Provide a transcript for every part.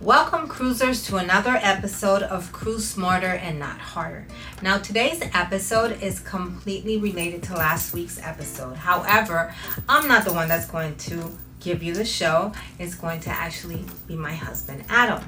Welcome cruisers to another episode of Cruise Smarter and Not Harder. Now today's episode is completely related to last week's episode. However, I'm not the one that's going to give you the show. It's going to actually be my husband, Adam.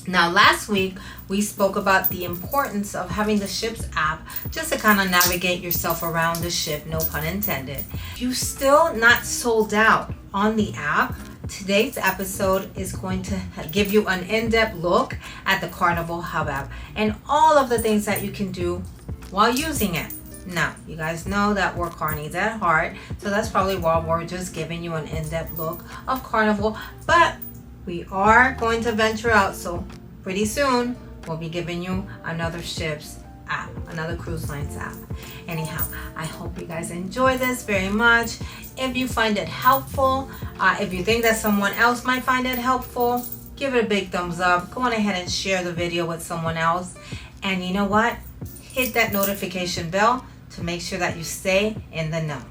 Now last week we spoke about the importance of having the Ships app just to kind of navigate yourself around the ship, no pun intended. If you're still not sold out on the app, today's episode is going to give you an in-depth look at the Carnival Hub app and all of the things that you can do while using it. Now, you guys know that we're Carnies at heart, so that's probably why we're just giving you an in-depth look of Carnival, but we are going to venture out, so pretty soon we'll be giving you another Ships app, another cruise lines app. Anyhow, I hope you guys enjoy this very much. If you find it helpful, if you think that someone else might find it helpful, give it a big thumbs up. Go on ahead and share the video with someone else. And you know what? Hit that notification bell to make sure that you stay in the know.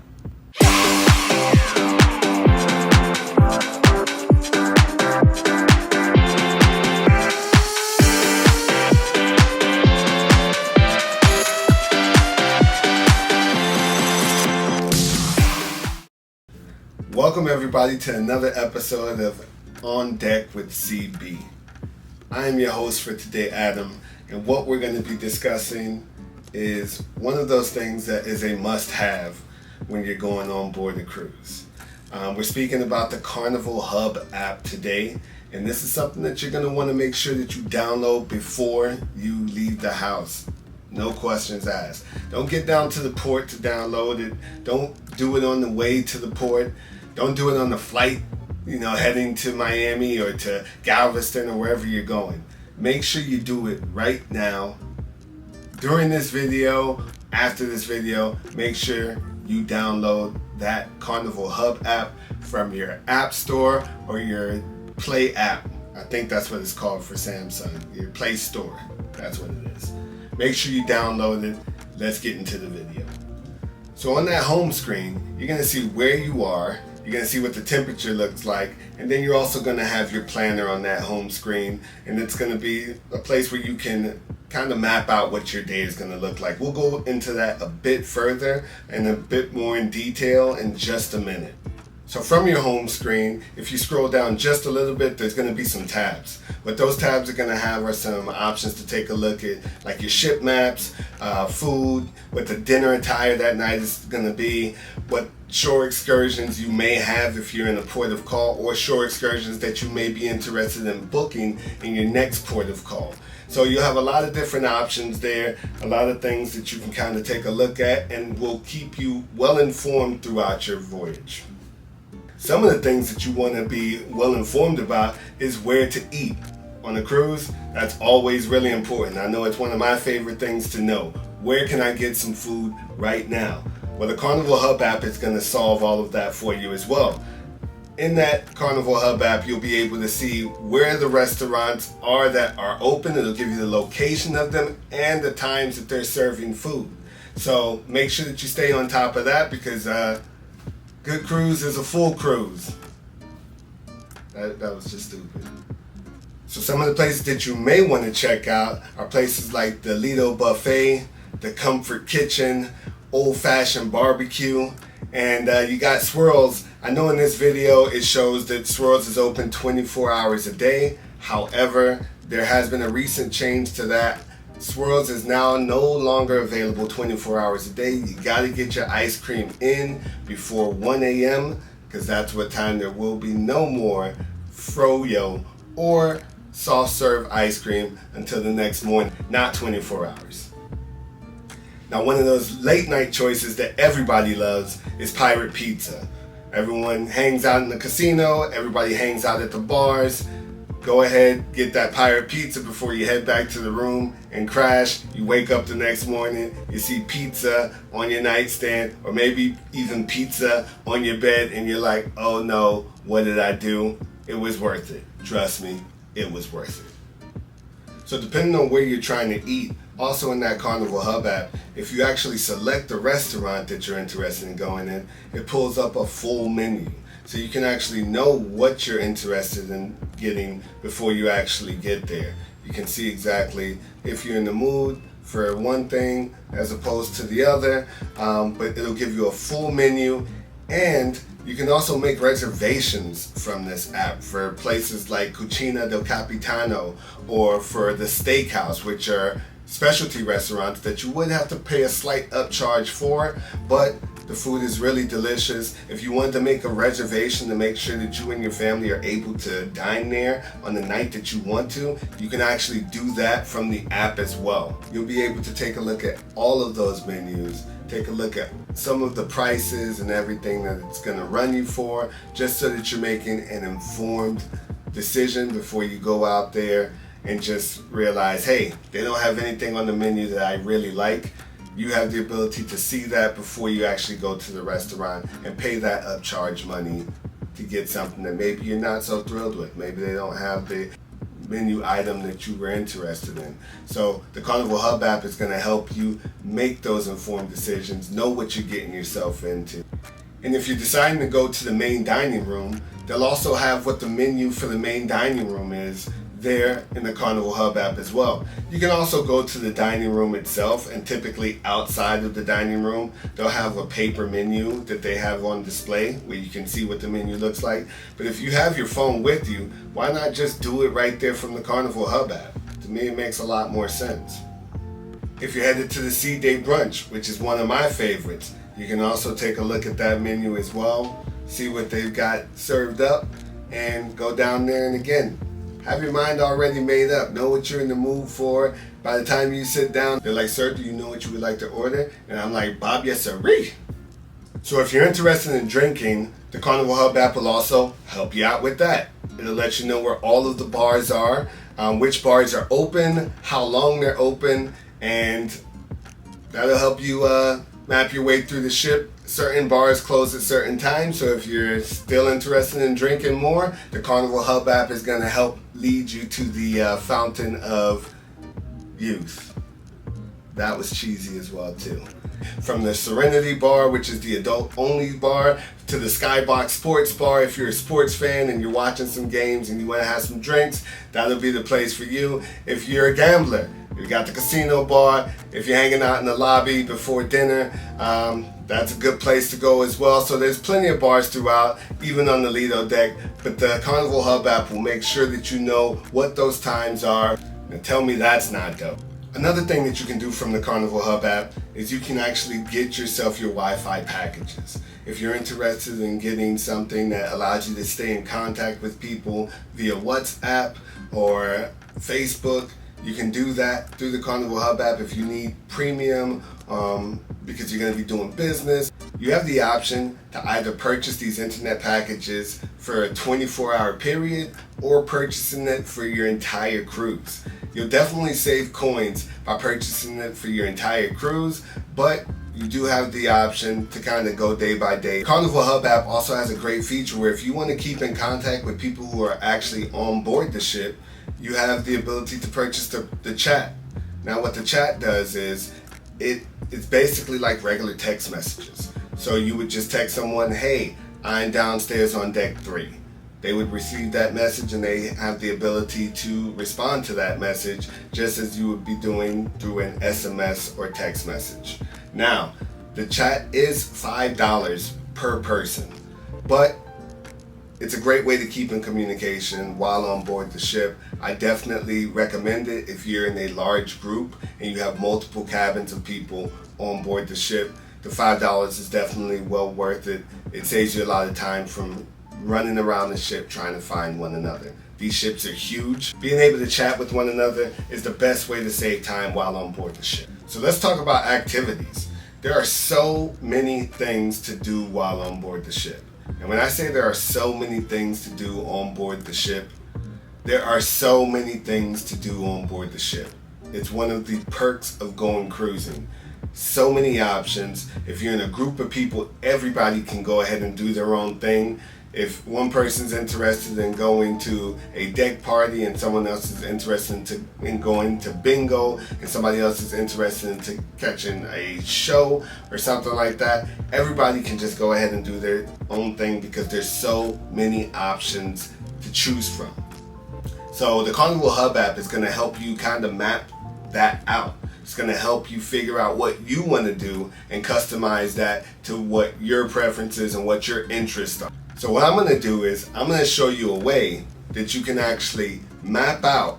Welcome everybody to another episode of On Deck with CB. I am your host for today, Adam, and what we're going to be discussing is one of those things that is a must-have when you're going on board a cruise. We're speaking about the Carnival Hub app today, and this is something that you're going to want to make sure that you download before you leave the house. No questions asked. Don't get down to the port to download it. Don't do it on the way to the port. Don't do it on the flight, heading to Miami or to Galveston or wherever you're going. Make sure you do it right now. During this video, after this video, make sure you download that Carnival Hub app from your app store or your Play app. I think that's what it's called for Samsung. Your Play Store. That's what it is. Make sure you download it. Let's get into the video. So on that home screen, you're going to see where you are. You're going to see what the temperature looks like, and then you're also going to have your planner on that home screen, and it's going to be a place where you can kind of map out what your day is going to look like. We'll go into that a bit further and a bit more in detail in just a minute. So from your home screen, if you scroll down just a little bit, there's going to be some tabs. What those tabs are going to have are some options to take a look at, like your ship maps, food, what the dinner attire that night is going to be, what shore excursions you may have if you're in a port of call, or shore excursions that you may be interested in booking in your next port of call. So you have a lot of different options there, a lot of things that you can kind of take a look at, and will keep you well informed throughout your voyage. Some of the things that you want to be well informed about is where to eat. On a cruise, that's always really important. I know it's one of my favorite things to know. Where can I get some food right now? Well, the Carnival Hub app is going to solve all of that for you as well. In that Carnival Hub app, you'll be able to see where the restaurants are that are open. It'll give you the location of them and the times that they're serving food. So make sure that you stay on top of that, because good cruise is a full cruise. That was just stupid. So some of the places that you may want to check out are places like the Lido Buffet, the Comfort Kitchen, Old Fashioned Barbecue, and you got Swirls. I know in this video it shows that Swirls is open 24 hours a day. However, there has been a recent change to that. Swirls is now no longer available 24 hours a day. You got to get your ice cream in before 1 a.m. because that's what time there will be no more froyo or soft serve ice cream until the next morning, not 24 hours. Now, one of those late night choices that everybody loves is pirate pizza. Everyone hangs out in the casino, everybody hangs out at the bars. Go ahead, get that pirate pizza before you head back to the room and crash. You wake up the next morning, you see pizza on your nightstand, or maybe even pizza on your bed, and you're like, oh no, what did I do? It was worth it. Trust me, it was worth it. So depending on where you're trying to eat, also in that Carnival Hub app, if you actually select the restaurant that you're interested in going in, it pulls up a full menu. So you can actually know what you're interested in getting before you actually get there. You can see exactly if you're in the mood for one thing as opposed to the other, but it'll give you a full menu, and you can also make reservations from this app for places like Cucina del Capitano or for the Steakhouse, which are specialty restaurants that you would have to pay a slight upcharge for, but the food is really delicious. If you wanted to make a reservation to make sure that you and your family are able to dine there on the night that you want to, you can actually do that from the app as well. You'll be able to take a look at all of those menus, take a look at some of the prices and everything that it's going to run you for, just so that you're making an informed decision before you go out there and just realize, hey, they don't have anything on the menu that I really like. You have the ability to see that before you actually go to the restaurant and pay that upcharge money to get something that maybe you're not so thrilled with. Maybe they don't have the menu item that you were interested in. So the Carnival Hub app is going to help you make those informed decisions, know what you're getting yourself into. And if you're deciding to go to the main dining room, they'll also have what the menu for the main dining room is there in the Carnival Hub app as well. You can also go to the dining room itself, and typically outside of the dining room they'll have a paper menu that they have on display where you can see what the menu looks like. But if you have your phone with you, why not just do it right there from the Carnival Hub app? To me, it makes a lot more sense. If you're headed to the Sea Day Brunch, which is one of my favorites, you can also take a look at that menu as well, see what they've got served up, and go down there and again, have your mind already made up. Know what you're in the mood for. By the time you sit down, they're like, sir, do you know what you would like to order? And I'm like, Bob, yes, sirree. So if you're interested in drinking, the Carnival Hub app will also help you out with that. It'll let you know where all of the bars are, which bars are open, how long they're open, and that'll help you map your way through the ship. Certain bars close at certain times, so if you're still interested in drinking more, the Carnival Hub app is going to help lead you to the fountain of youth. That was cheesy as well too. From the Serenity Bar, which is the adult-only bar, to the Skybox Sports Bar. If you're a sports fan and you're watching some games and you want to have some drinks, that'll be the place for you. If you're a gambler, you got the Casino Bar. If you're hanging out in the lobby before dinner, that's a good place to go as well. So there's plenty of bars throughout, even on the Lido deck. But the Carnival Hub app will make sure that you know what those times are. And tell me that's not dope. Another thing that you can do from the Carnival Hub app is you can actually get yourself your Wi-Fi packages. If you're interested in getting something that allows you to stay in contact with people via WhatsApp or Facebook, you can do that through the Carnival Hub app. If you need premium because you're going to be doing business, you have the option to either purchase these internet packages for a 24-hour period or purchasing it for your entire cruise. You'll definitely save coins by purchasing it for your entire cruise, but you do have the option to kind of go day by day. Carnival Hub app also has a great feature where if you want to keep in contact with people who are actually on board the ship, you have the ability to purchase the chat. Now what the chat does is it's basically like regular text messages. So you would just text someone, hey, I'm downstairs on deck 3. They would receive that message and they have the ability to respond to that message just as you would be doing through an SMS or text message. Now, the chat is $5 per person, but it's a great way to keep in communication while on board the ship. I definitely recommend it if you're in a large group and you have multiple cabins of people on board the ship. The $5 is definitely well worth it. It saves you a lot of time from running around the ship trying to find one another. These ships are huge. Being able to chat with one another is the best way to save time while on board the ship. So let's talk about activities. There are so many things to do while on board the ship. And when I say there are so many things to do on board the ship, there are so many things to do on board the ship. It's one of the perks of going cruising. So many options. If you're in a group of people, everybody can go ahead and do their own thing. If one person's interested in going to a deck party and someone else is interested in going to bingo and somebody else is interested in catching a show or something like that, everybody can just go ahead and do their own thing because there's so many options to choose from. So the Carnival Hub app is going to help you kind of map that out. It's going to help you figure out what you want to do and customize that to what your preferences and what your interests are. So what I'm going to do is I'm going to show you a way that you can actually map out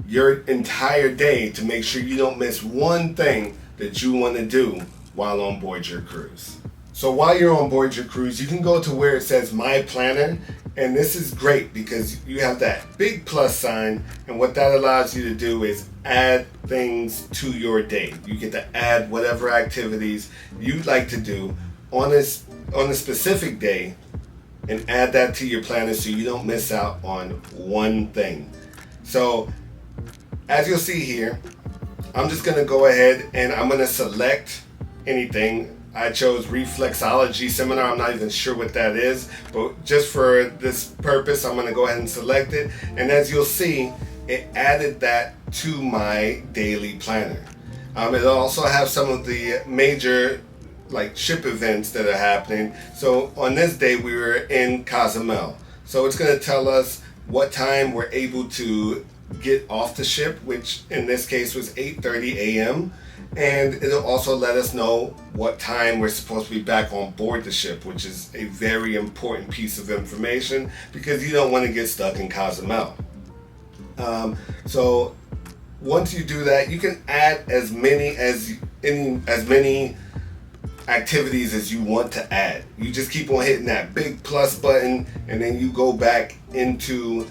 your entire day to make sure you don't miss one thing that you want to do while on board your cruise. So while you're on board your cruise, you can go to where it says My Planner, and this is great because you have that big plus sign, and what that allows you to do is add things to your day. You get to add whatever activities you'd like to do on a specific day and add that to your planner so you don't miss out on one thing. So as you'll see here, I'm just going to go ahead and I'm going to select anything. I chose reflexology seminar. I'm not even sure what that is, but just for this purpose, I'm going to go ahead and select it. And as you'll see, it added that to my daily planner. It'll also have some of the major ship events that are happening. So on this day, we were in Cozumel. So it's going to tell us what time we're able to get off the ship, which in this case was 8:30 a.m. And it'll also let us know what time we're supposed to be back on board the ship, which is a very important piece of information because you don't want to get stuck in Cozumel. So once you do that, you can add as many activities as you want to add. You just keep on hitting that big plus button, and then you go back into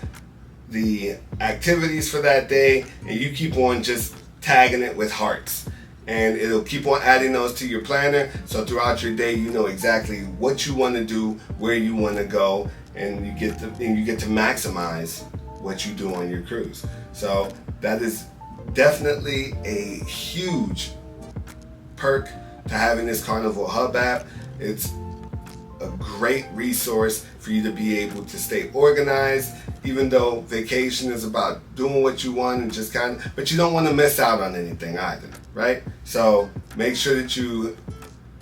the activities for that day, and you keep on just tagging it with hearts. And it'll keep on adding those to your planner, so throughout your day you know exactly what you want to do, where you want to go, and you get to maximize what you do on your cruise. So that is definitely a huge perk to having this Carnival Hub app. It's a great resource for you to be able to stay organized, even though vacation is about doing what you want and just but you don't want to miss out on anything either, right? So make sure that you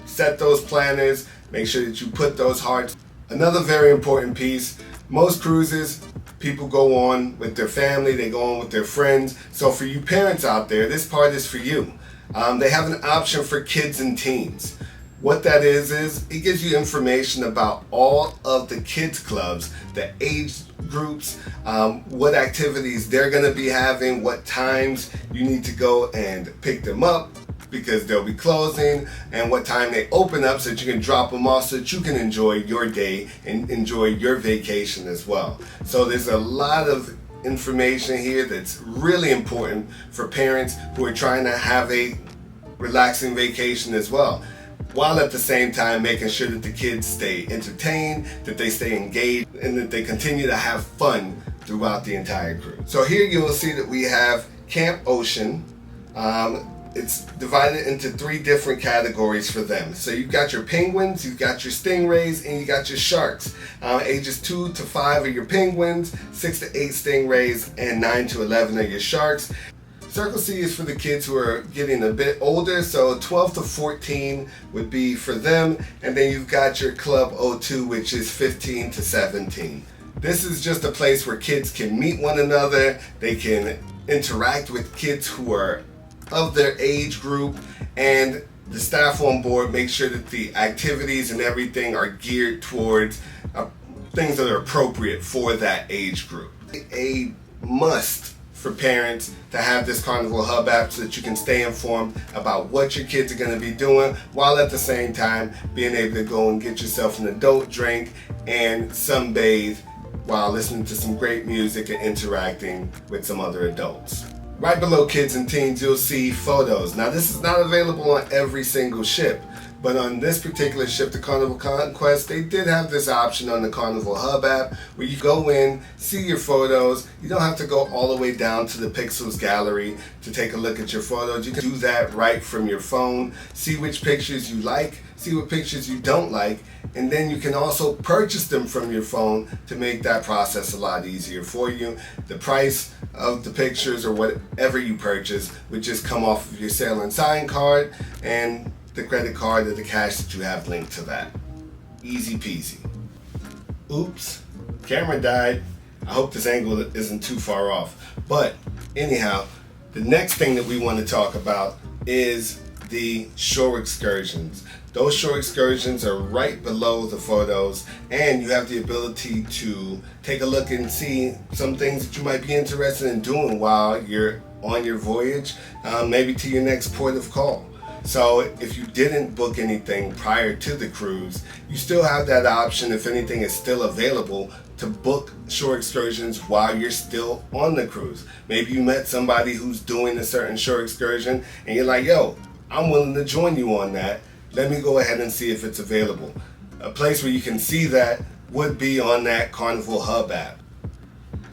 set those planners, make sure that you put those hearts. Another very important piece, most cruises, people go on with their family, they go on with their friends. So for you parents out there, this part is for you. They have an option for kids and teens. What that is it gives you information about all of the kids clubs, the age groups, what activities they're going to be having, what times you need to go and pick them up because they'll be closing, and what time they open up so that you can drop them off so that you can enjoy your day and enjoy your vacation as well. So there's a lot of information here that's really important for parents who are trying to have a relaxing vacation as well, while at the same time making sure that the kids stay entertained, that they stay engaged, and that they continue to have fun throughout the entire cruise. So here you'll see that we have Camp Ocean. It's divided into 3 different categories for them. So you've got your penguins, you've got your stingrays, and you got your sharks. Ages 2 to 5 are your penguins, 6 to 8 stingrays, and 9 to 11 are your sharks. Circle C is for the kids who are getting a bit older, so 12 to 14 would be for them. And then you've got your Club O2, which is 15 to 17. This is just a place where kids can meet one another, they can interact with kids who are of their age group, and the staff on board make sure that the activities and everything are geared towards things that are appropriate for that age group. A must for parents to have this Carnival Hub app so that you can stay informed about what your kids are going to be doing, while at the same time being able to go and get yourself an adult drink and sunbathe while listening to some great music and interacting with some other adults. Right below kids and teens, you'll see photos. Now this is not available on every single ship, but on this particular ship, the Carnival Conquest, they did have this option on the Carnival Hub app where you go in, see your photos. You don't have to go all the way down to the Pixels gallery to take a look at your photos. You can do that right from your phone, see which pictures you like, see what pictures you don't like, and then you can also purchase them from your phone to make that process a lot easier for you. The price of the pictures or whatever you purchase would just come off of your Sail and Sign card and the credit card or the cash that you have linked to that. Easy peasy. Oops, camera died. I hope this angle isn't too far off. But anyhow, the next thing that we want to talk about is the shore excursions. Those shore excursions are right below the photos, and you have the ability to take a look and see some things that you might be interested in doing while you're on your voyage, maybe to your next port of call. So if you didn't book anything prior to the cruise, you still have that option, if anything is still available, to book shore excursions while you're still on the cruise. Maybe you met somebody who's doing a certain shore excursion and you're like, yo, I'm willing to join you on that. Let me go ahead and see if it's available. A place where you can see that would be on that Carnival Hub app.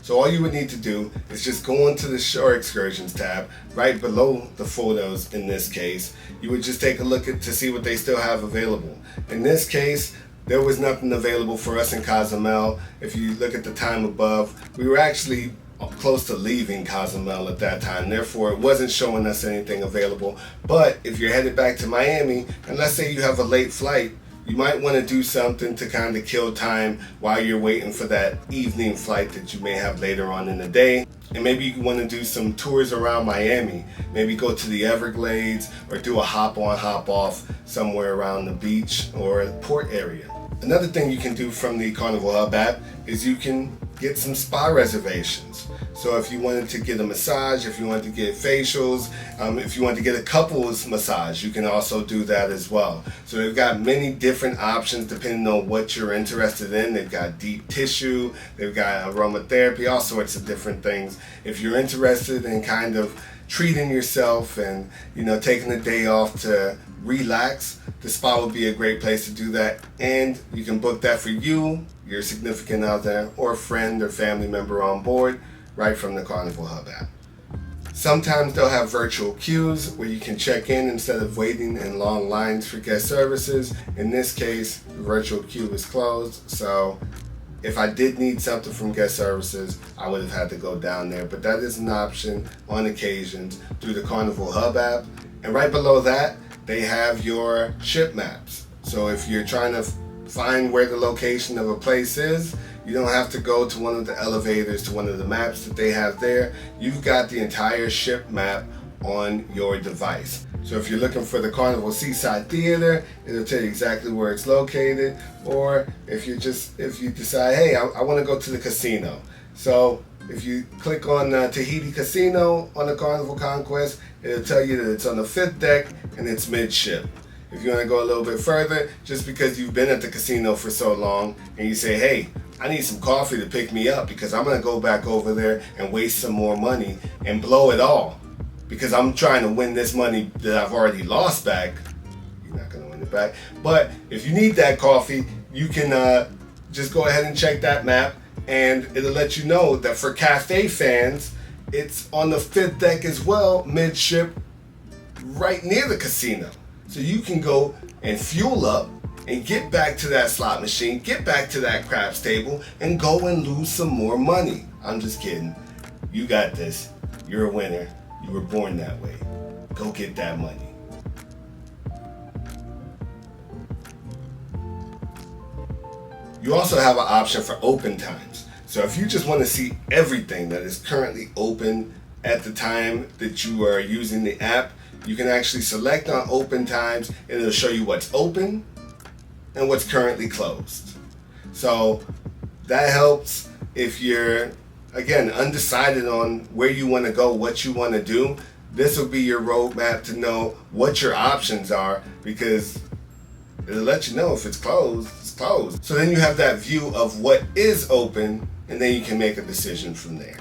So all you would need to do is just go into the shore excursions tab right below the photos. In this case, you would just take a look to see what they still have available. In this case, there was nothing available for us in Cozumel. If you look at the time above, we were actually close to leaving Cozumel at that time. Therefore, it wasn't showing us anything available. But if you're headed back to Miami, and let's say you have a late flight, you might want to do something to kind of kill time while you're waiting for that evening flight that you may have later on in the day. And maybe you want to do some tours around Miami. Maybe go to the Everglades or do a hop on, hop off somewhere around the beach or port area. Another thing you can do from the Carnival Hub app is you can get some spa reservations. So if you wanted to get a massage, if you wanted to get facials, if you wanted to get a couples massage, you can also do that as well. So they've got many different options depending on what you're interested in. They've got deep tissue, they've got aromatherapy, all sorts of different things. If you're interested in kind of treating yourself and, taking a day off to relax, the spa would be a great place to do that. And you can book that for you, your significant other, or a friend or family member on board right from the Carnival Hub app. Sometimes they'll have virtual queues where you can check in instead of waiting in long lines for guest services. In this case, the virtual queue is closed, so if I did need something from guest services, I would have had to go down there, but that is an option on occasions through the Carnival Hub app. And right below that, they have your ship maps. So if you're trying to find where the location of a place is, you don't have to go to one of the elevators to one of the maps that they have there. You've got the entire ship map on your device. So if you're looking for the Carnival Seaside Theater, it'll tell you exactly where it's located. Or if you decide, hey, I want to go to the casino. So if you click on Tahiti Casino on the Carnival Conquest, it'll tell you that it's on the 5th deck and it's midship. If you want to go a little bit further, just because you've been at the casino for so long and you say, hey, I need some coffee to pick me up because I'm going to go back over there and waste some more money and blow it all because I'm trying to win this money that I've already lost back. You're not going to win it back. But if you need that coffee, you can just go ahead and check that map, and it'll let you know that for cafe fans, it's on the 5th deck as well, midship, right near the casino. So you can go and fuel up and get back to that slot machine, get back to that craps table, and go and lose some more money. I'm just kidding. You got this. You're a winner. You were born that way. Go get that money. You also have an option for open times. So if you just want to see everything that is currently open at the time that you are using the app, you can actually select on open times and it'll show you what's open and what's currently closed. So that helps if you're, again, undecided on where you want to go, what you want to do. This will be your roadmap to know what your options are, because it'll let you know if it's closed, it's closed. So then you have that view of what is open, and then you can make a decision from there.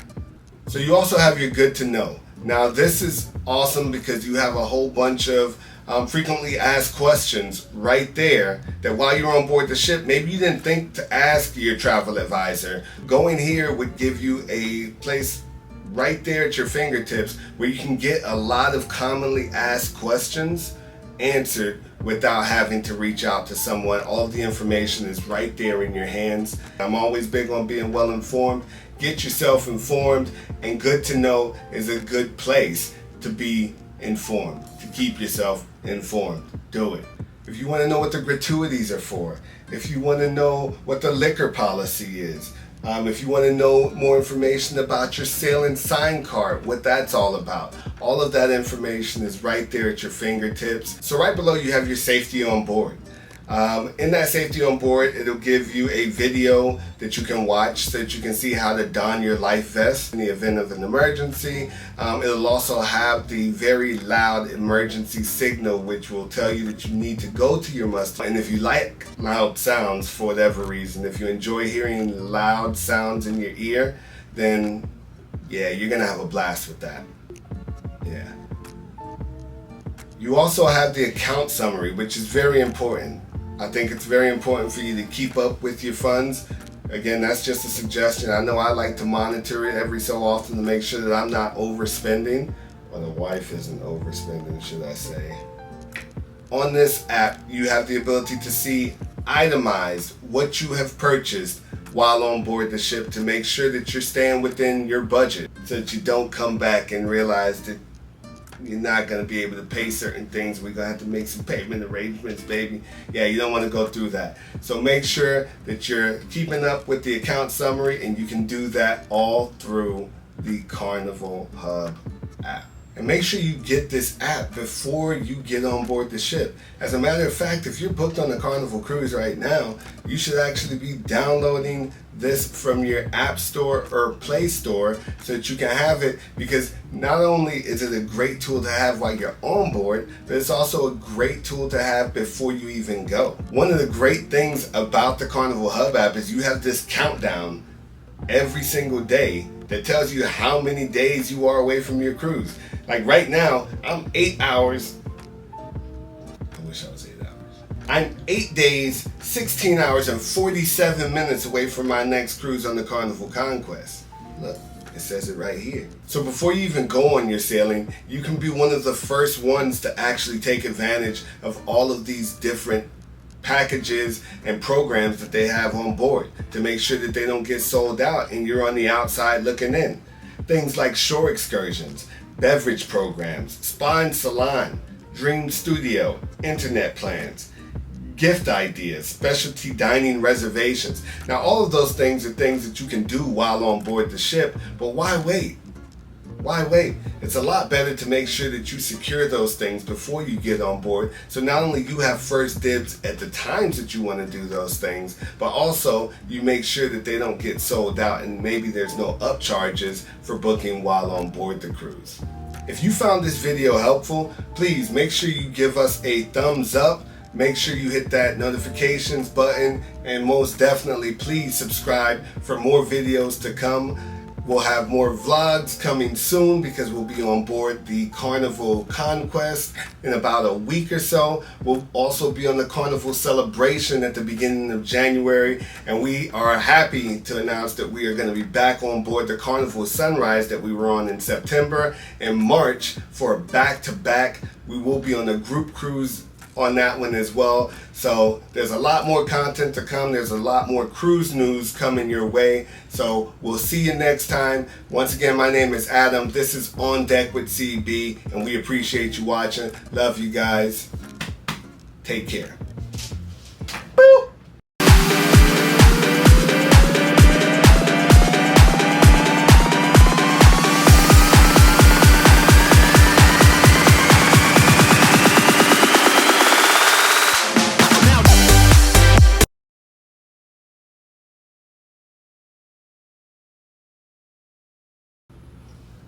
So you also have your good to know. Now this is awesome because you have a whole bunch of frequently asked questions right there that while you're on board the ship, maybe you didn't think to ask your travel advisor. Going here would give you a place right there at your fingertips where you can get a lot of commonly asked questions answered without having to reach out to someone. All of the information is right there in your hands. I'm always big on being well informed. Get yourself informed, and good to know is a good place to be informed, to keep yourself informed. Do it. If you want to know what the gratuities are for, if you want to know what the liquor policy is, If you want to know more information about your sailing sign card, what that's all about, all of that information is right there at your fingertips. So right below you have your safety on board. In that safety on board, it'll give you a video that you can watch so that you can see how to don your life vest in the event of an emergency. It'll also have the very loud emergency signal, which will tell you that you need to go to your muster. And if you like loud sounds for whatever reason, if you enjoy hearing loud sounds in your ear, then yeah, you're gonna have a blast with that. Yeah. You also have the account summary, which is very important. I think it's very important for you to keep up with your funds. Again, that's just a suggestion. I know I like to monitor it every so often to make sure that I'm not overspending, or the wife isn't overspending, should I say. On this app, you have the ability to see itemized what you have purchased while on board the ship to make sure that you're staying within your budget so that you don't come back and realize that you're not going to be able to pay certain things. We're going to have to make some payment arrangements, baby. Yeah, you don't want to go through that. So make sure that you're keeping up with the account summary, and you can do that all through the Carnival Hub app. And make sure you get this app before you get on board the ship. As a matter of fact, if you're booked on the Carnival cruise right now, you should actually be downloading this from your App Store or Play Store so that you can have it, because not only is it a great tool to have while you're on board, but it's also a great tool to have before you even go. One of the great things about the Carnival Hub app is you have this countdown every single day that tells you how many days you are away from your cruise. Like right now, I'm 8 hours. I wish I was 8 hours. I'm 8 days, 16 hours, and 47 minutes away from my next cruise on the Carnival Conquest. Look, it says it right here. So before you even go on your sailing, you can be one of the first ones to actually take advantage of all of these different packages and programs that they have on board to make sure that they don't get sold out and you're on the outside looking in. Things like shore excursions, beverage programs, spa and salon, dream studio, internet plans, gift ideas, specialty dining reservations. Now all of those things are things that you can do while on board the ship, but why wait? Why wait? It's a lot better to make sure that you secure those things before you get on board, so not only you have first dibs at the times that you want to do those things, but also you make sure that they don't get sold out and maybe there's no upcharges for booking while on board the cruise. If you found this video helpful, please make sure you give us a thumbs up. Make sure you hit that notifications button, and most definitely please subscribe for more videos to come. We'll have more vlogs coming soon because we'll be on board the Carnival Conquest in about a week or so. We'll also be on the Carnival Celebration at the beginning of January, and we are happy to announce that we are going to be back on board the Carnival Sunrise that we were on in September and March for a back-to-back. We will be on a group cruise on that one as well. So there's a lot more content to come. There's a lot more cruise news coming your way. So we'll see you next time. Once again, my name is Adam. This is On Deck with CB, and we appreciate you watching. Love you guys. Take care. Woo!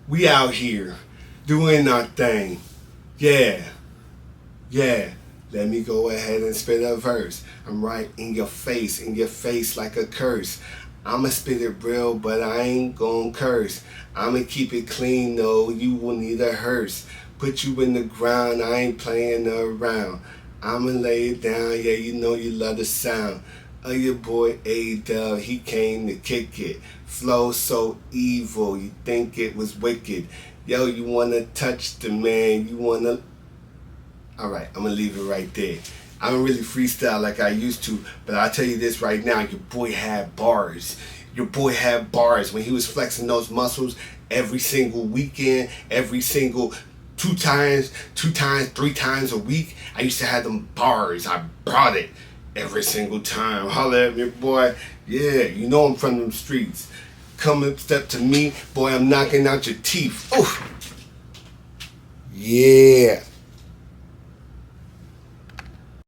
We out here doing our thing. Yeah. Let me go ahead and spit a verse. I'm right in your face like a curse. I'ma spit it real, but I ain't gon' curse. I'ma keep it clean, though, you will need a hearse. Put you in the ground, I ain't playing around. I'ma lay it down, yeah, you know you love the sound of your boy A-Dub. He came to kick it. Flow so evil, you think it was wicked. Yo, you wanna touch the man, you wanna... Alright, I'm gonna leave it right there. I don't really freestyle like I used to, but I'll tell you this right now, your boy had bars. Your boy had bars when he was flexing those muscles every single weekend, every single two times, 3 times a week. I used to have them bars. I brought it. every single time. Holler at me, boy. Yeah, you know I'm from them streets. Come and step to me, boy, I'm knocking out your teeth. Oof. Yeah.